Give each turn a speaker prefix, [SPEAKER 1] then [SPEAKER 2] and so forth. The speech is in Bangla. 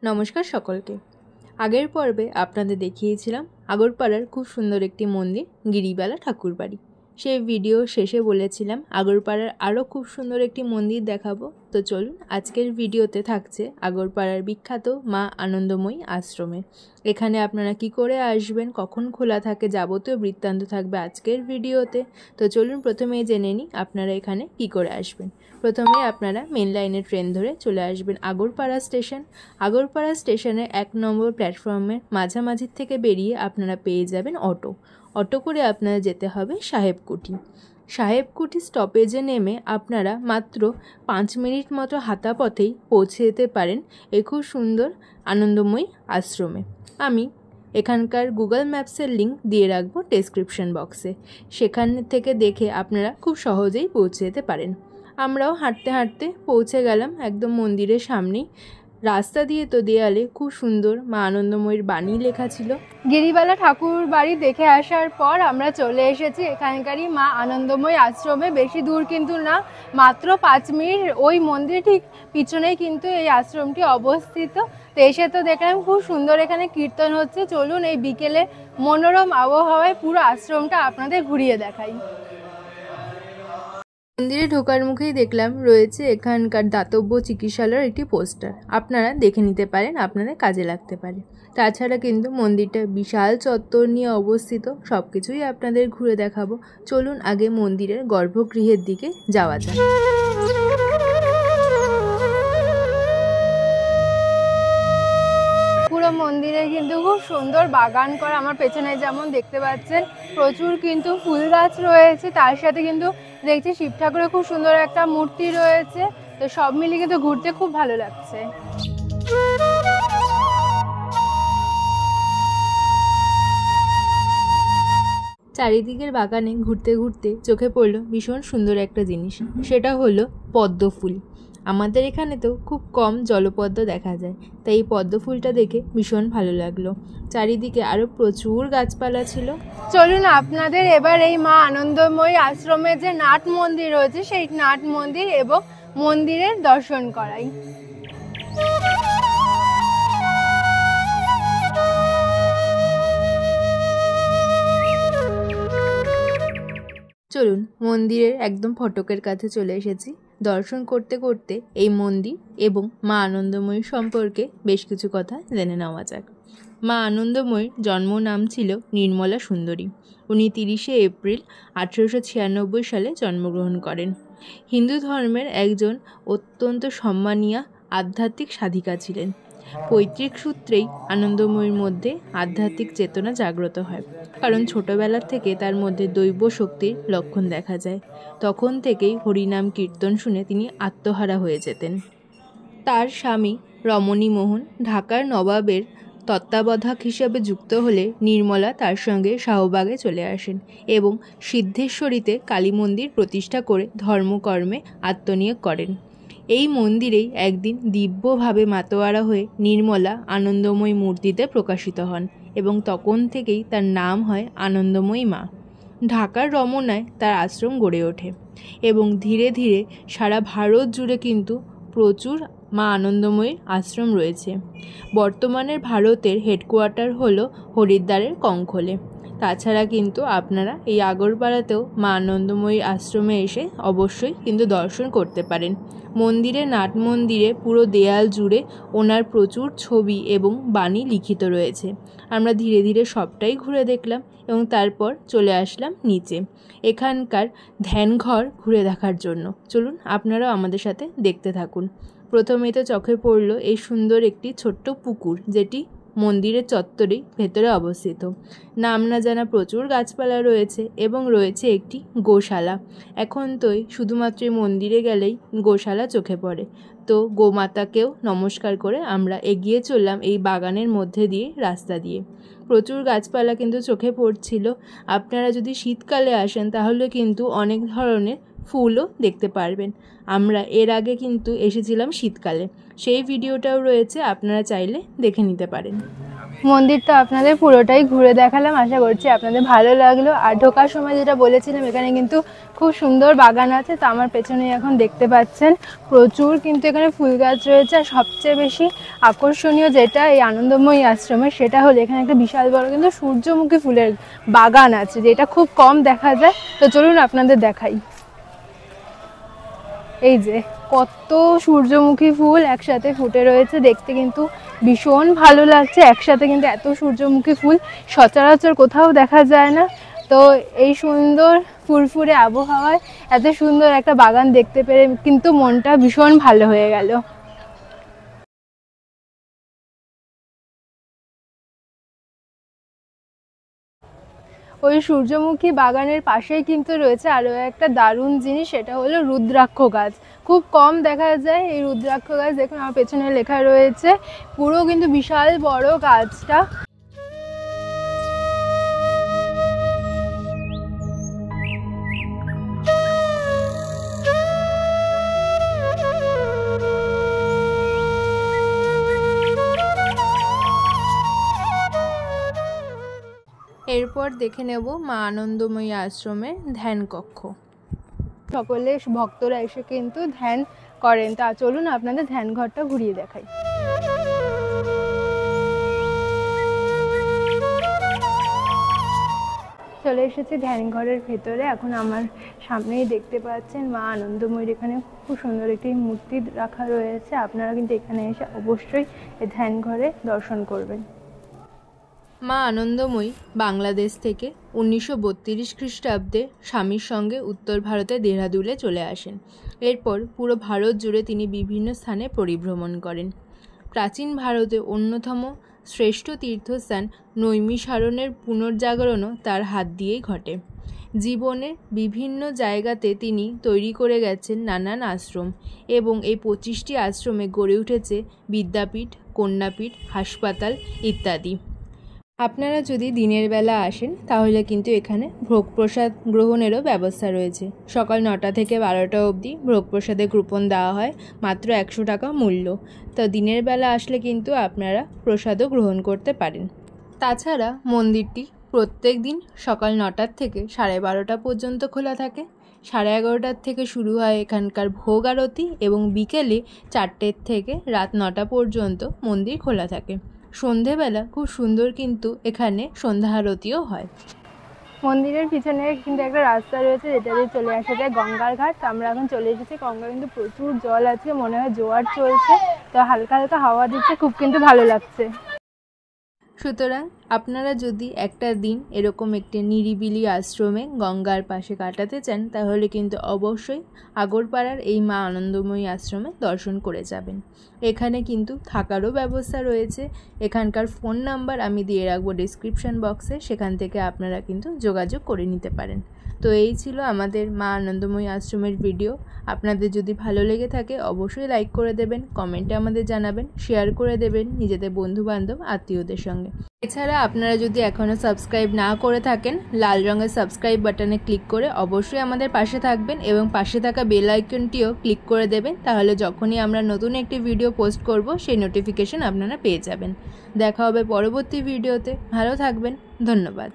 [SPEAKER 1] নমস্কার সকলকে। আগের পর্বে আপনাদের দেখিয়েছিলাম আগরপাড়ার খুব সুন্দর একটি মন্দির গিরিবালা ঠাকুরবাড়ি। সেই ভিডিও শেষে বলেছিলাম আগরপাড়ার আরও খুব সুন্দর একটি মন্দির দেখাবো। তো চলুন, আজকের ভিডিওতে থাকছে আগরপাড়ার বিখ্যাত মা আনন্দময়ী আশ্রমে। এখানে আপনারা কি করে আসবেন, কখন খোলা থাকে, যাবতীয় বৃত্তান্ত থাকবে আজকের ভিডিওতে। তো চলুন প্রথমেই জেনে নিই আপনারা এখানে কি করে আসবেন। প্রথমে আপনারা মেন লাইনের ট্রেন ধরে চলে আসবেন আগরপাড়া স্টেশন। আগরপাড়া স্টেশনে 1 নম্বর প্ল্যাটফর্মের মাঝামাঝি থেকে বেরিয়ে আপনারা পেয়ে যাবেন অটো করে আপনারা যেতে হবে সাহেবকুঠি। সাহেবকুঠি স্টপেজে নেমে আপনারা মাত্র 5 মিনিট মতো হাঁটা পথেই পৌঁছে যেতে পারেন এই খুব সুন্দর আনন্দময়ী আশ্রমে। আমি এখানকার গুগল ম্যাপসের লিঙ্ক দিয়ে রাখবো ডেসক্রিপশন বক্সে, সেখান থেকে দেখে আপনারা খুব সহজেই পৌঁছে যেতে পারেন। আমরাও হাঁটতে হাঁটতে পৌঁছে গেলাম একদম মন্দিরের সামনেই। রাস্তা দিয়ে তো দেয়ালে খুব সুন্দর মা আনন্দময়ীর বাণী লেখা ছিল।
[SPEAKER 2] গিরিবালা ঠাকুর বাড়ি দেখে আসার পর আমরা চলে এসেছি এখানকারই মা আনন্দময়ী আশ্রমে। বেশি দূর কিন্তু না, মাত্র 5 মিনিট। ওই মন্দির ঠিক পিছনেই কিন্তু এই আশ্রমটি অবস্থিত। তো এসে তো দেখলাম খুব সুন্দর এখানে কীর্তন হচ্ছে। চলুন এই বিকেলে মনোরম আবহাওয়ায় পুরো আশ্রমটা আপনাদের ঘুরিয়ে দেখাই।
[SPEAKER 1] মন্দিরে ঢোকার মুখেই দেখলাম রয়েছে এখানকার দাতব্য চিকিৎসালয়ের একটি পোস্টার। আপনারা দেখে নিতে পারেন, আপনাদের কাজে লাগতে পারে। তাছাড়া কিন্তু মন্দিরটা বিশাল চত্বর নিয়ে অবস্থিত, সব কিছুই আপনাদের ঘুরে দেখাবো। চলুন আগে মন্দিরের গর্ভগৃহের দিকে যাওয়া যাক।
[SPEAKER 2] পুরো মন্দিরে কিন্তু খুব সুন্দর বাগান করা। আমার পেছনে যেমন দেখতে পাচ্ছেন প্রচুর কিন্তু ফুল গাছ রয়েছে, তার সাথে কিন্তু দেখছি শিব ঠাকুরের খুব সুন্দর একটা মূর্তি রয়েছে। তো সব মিলিয়ে কিন্তু ঘুরতে খুব ভালো লাগছে।
[SPEAKER 1] চারিদিকের বাগানে ঘুরতে ঘুরতে চোখে পড়লো ভীষণ সুন্দর একটা জিনিস, সেটা হলো পদ্ম ফুল। আমাদের এখানে তো খুব কম জলপদ্ম দেখা যায়, তাই এই পদ্ম ফুলটা দেখে ভীষণ ভালো লাগলো। চারিদিকে আরও প্রচুর গাছপালা ছিল।
[SPEAKER 2] চলুন আপনাদের এবার এই মা আনন্দময়ী আশ্রমে যে নাট মন্দির রয়েছে সেই নাট মন্দির এবং মন্দিরের দর্শন করাই।
[SPEAKER 1] চলুন মন্দিরের একদম ফটকের কাছে চলে এসেছি। দর্শন করতে করতে এই মন্দির এবং মা আনন্দময়ী সম্পর্কে বেশ কিছু কথা জেনে নেওয়া যাক। মা আনন্দময়ীর জন্ম নাম ছিল নির্মলা সুন্দরী। উনি 30শে এপ্রিল 1896 সালে জন্মগ্রহণ করেন। হিন্দু ধর্মের একজন অত্যন্ত সম্মানীয় আধ্যাত্মিক সাধিকা ছিলেন। পৈতৃক সূত্রেই আনন্দময়ীর মধ্যে আধ্যাত্মিক চেতনা জাগ্রত হয়, কারণ ছোটবেলা থেকে তার মধ্যে দৈব শক্তির লক্ষণ দেখা যায়। তখন থেকেই হরিনাম কীর্তন শুনে তিনি আত্মহারা হয়ে যেতেন। তার স্বামী রমণী মোহন ঢাকার নবাবের তত্ত্বাবধায়ক হিসাবে যুক্ত হলে নির্মলা তার সঙ্গে শাহবাগে চলে আসেন এবং সিদ্ধেশ্বরীতে কালী মন্দির প্রতিষ্ঠা করে ধর্মকর্মে আত্মনিয়োগ করেন। এই মন্দিরেই একদিন দিব্যভাবে মাতোয়ারা হয়ে নির্মলা আনন্দময়ী মূর্তিতে প্রকাশিত হন এবং তখন থেকেই তার নাম হয় আনন্দময়ী মা। ঢাকার রমনায় তার আশ্রম গড়ে ওঠে এবং ধীরে ধীরে সারা ভারত জুড়ে কিন্তু প্রচুর মা আনন্দময়ীর আশ্রম রয়েছে। বর্তমানের ভারতের হেডকোয়ার্টার হলো হরিদ্বারের কঙ্খলে। তাছাড়া কিন্তু আপনারা এই আগরপাড়াতেও মা আনন্দময়ী আশ্রমে এসে অবশ্যই কিন্তু দর্শন করতে পারেন। মন্দিরে নাট মন্দিরে পুরো দেয়াল জুড়ে ওনার প্রচুর ছবি এবং বাণী লিখিত রয়েছে। আমরা ধীরে ধীরে সবটাই ঘুরে দেখলাম এবং তারপর চলে আসলাম নিচে এখানকার ধ্যানঘর ঘুরে দেখার জন্য। চলুন আপনারাও আমাদের সাথে দেখতে থাকুন। প্রথমেই তো চোখে পড়ল এই সুন্দর একটি ছোট্ট পুকুর, যেটি মন্দিরের চত্বরেই ভেতরে অবস্থিত। নাম না জানা প্রচুর গাছপালা রয়েছে এবং রয়েছে একটি গোশালা। এখন তো শুধুমাত্র মন্দিরে গেলেই গোশালা চোখে পড়ে, তো গোমাতাকেও নমস্কার করে আমরা এগিয়ে চললাম এই বাগানের মধ্যে দিয়ে রাস্তা দিয়ে। প্রচুর গাছপালা কিন্তু চোখে পড়ছিল। আপনারা যদি শীতকালে আসেন তাহলে কিন্তু অনেক ধরনের ফুলও দেখতে পারবেন। আমরা এর আগে কিন্তু এসেছিলাম শীতকালে, সেই ভিডিওটাও রয়েছে, আপনারা চাইলে দেখে নিতে পারেন।
[SPEAKER 2] মন্দিরটা আপনাদের পুরোটাই ঘুরে দেখালাম, আশা করছি আপনাদের ভালো লাগলো। আর ঢোকার সময় যেটা বলেছিলাম, এখানে কিন্তু খুব সুন্দর বাগান আছে। তো আমার পেছনে এখন দেখতে পাচ্ছেন প্রচুর কিন্তু এখানে ফুল গাছ রয়েছে। আর সবচেয়ে বেশি আকর্ষণীয় যেটা এই আনন্দময়ী আশ্রমে, সেটা হলো এখানে একটা বিশাল বড় কিন্তু সূর্যমুখী ফুলের বাগান আছে, যেটা খুব কম দেখা যায়। তো চলুন আপনাদের দেখাই। এই যে কত সূর্যমুখী ফুল একসাথে ফুটে রয়েছে, দেখতে কিন্তু ভীষণ ভালো লাগছে। একসাথে কিন্তু এত সূর্যমুখী ফুল সচরাচর কোথাও দেখা যায় না। তো এই সুন্দর ফুরফুরে আবহাওয়ায় এত সুন্দর একটা বাগান দেখতে পেরে কিন্তু মনটা ভীষণ ভালো হয়ে গেল। ওই সূর্যমুখী বাগানের পাশেই কিন্তু রয়েছে আরও একটা দারুণ জিনিস, সেটা হলো রুদ্রাক্ষ গাছ। খুব কম দেখা যায় এই রুদ্রাক্ষ গাছ। দেখুন আমার পেছনে লেখা রয়েছে, পুরো কিন্তু বিশাল বড় গাছটা।
[SPEAKER 1] এরপর দেখে নেব মা আনন্দময়ী আশ্রমের ধ্যান কক্ষ।
[SPEAKER 2] সকলে ভক্তরা এসে কিন্তু ধ্যান করেন। তা চলুন আপনাদের ধ্যান ঘরটা ঘুরিয়ে দেখাই। চলে এসেছি ধ্যান ঘরের ভেতরে। এখন আমার সামনেই দেখতে পাচ্ছেন মা আনন্দময়ীর এখানে খুব সুন্দর একটি মূর্তি রাখা রয়েছে। আপনারা কিন্তু এখানে এসে অবশ্যই এই ধ্যান ঘরে দর্শন করবেন।
[SPEAKER 1] মা আনন্দময়ী বাংলাদেশ থেকে 1932 খ্রিস্টাব্দে স্বামীর সঙ্গে উত্তর ভারতে দেহরাদুনে চলে আসেন। এরপর পুরো ভারত জুড়ে তিনি বিভিন্ন স্থানে পরিভ্রমণ করেন। প্রাচীন ভারতে অন্যতম শ্রেষ্ঠ তীর্থস্থান নৈমিষারণ্যের পুনর্জাগরণও তার হাত দিয়েই ঘটে। জীবনের বিভিন্ন জায়গাতে তিনি তৈরি করে গেছেন নানান আশ্রম, এবং এই 25টি আশ্রমে গড়ে উঠেছে বিদ্যাপীঠ, কন্যাপীঠ, হাসপাতাল ইত্যাদি। আপনারা যদি দিনের বেলা আসেন তাহলে কিন্তু এখানে ভোগ প্রসাদ গ্রহণেরও ব্যবস্থা রয়েছে। সকাল 9টা থেকে 12টা অবধি ভোগ প্রসাদের কুপন দেওয়া হয়, মাত্র 100 টাকা মূল্য। তো দিনের বেলা আসলে কিন্তু আপনারা প্রসাদও গ্রহণ করতে পারেন। তাছাড়া মন্দিরটি প্রত্যেক দিন সকাল 9টার থেকে 12:30টা পর্যন্ত খোলা থাকে। 11:30টার থেকে শুরু হয় এখানকার ভোগ আরতি, এবং বিকেলে 4টে থেকে রাত 9টা পর্যন্ত মন্দির খোলা থাকে। সন্ধেবেলা খুব সুন্দর কিন্তু এখানে সন্ধ্যা আরতিও হয়।
[SPEAKER 2] মন্দিরের পিছনে কিন্তু একটা রাস্তা রয়েছে, যেটা দিয়ে চলে আসা যায় গঙ্গার ঘাট। তো আমরা এখন চলে এসেছি। গঙ্গা কিন্তু প্রচুর জল আছে, মনে হয় জোয়ার চলছে। তো হালকা হালকা হাওয়া দিচ্ছে, খুব কিন্তু ভালো লাগছে।
[SPEAKER 1] সুতরাং আপনারা যদি একটা দিন এরকম একটি নিরিবিলি আশ্রমে গঙ্গার পাশে কাটাতে চান, তাহলে কিন্তু অবশ্যই আগরপাড়ার এই মা আনন্দময়ী আশ্রমে দর্শন করে যাবেন। এখানে কিন্তু থাকারও ব্যবস্থা রয়েছে। এখানকার ফোন নাম্বার আমি দিয়ে রাখবো ডিসক্রিপশন বক্সে, সেখান থেকে আপনারা কিন্তু যোগাযোগ করে নিতে পারেন। তো এই ছিল আমাদের মা আনন্দময়ী আশ্রমের ভিডিও। আপনাদের যদি ভালো লেগে থাকে অবশ্যই লাইক করে দেবেন, কমেন্টে আমাদের জানাবেন, শেয়ার করে দেবেন নিজেদের বন্ধুবান্ধব আত্মীয়দের সঙ্গে। এছাড়া আপনারা যদি এখনও সাবস্ক্রাইব না করে থাকেন, লাল রঙের সাবস্ক্রাইব বাটনে ক্লিক করে অবশ্যই আমাদের পাশে থাকবেন, এবং পাশে থাকা বেল আইকনটিও ক্লিক করে দেবেন। তাহলে যখনই আমরা নতুন একটি ভিডিও পোস্ট করব সেই নোটিফিকেশন আপনারা পেয়ে যাবেন। দেখা হবে পরবর্তী ভিডিওতে। ভালো থাকবেন, ধন্যবাদ।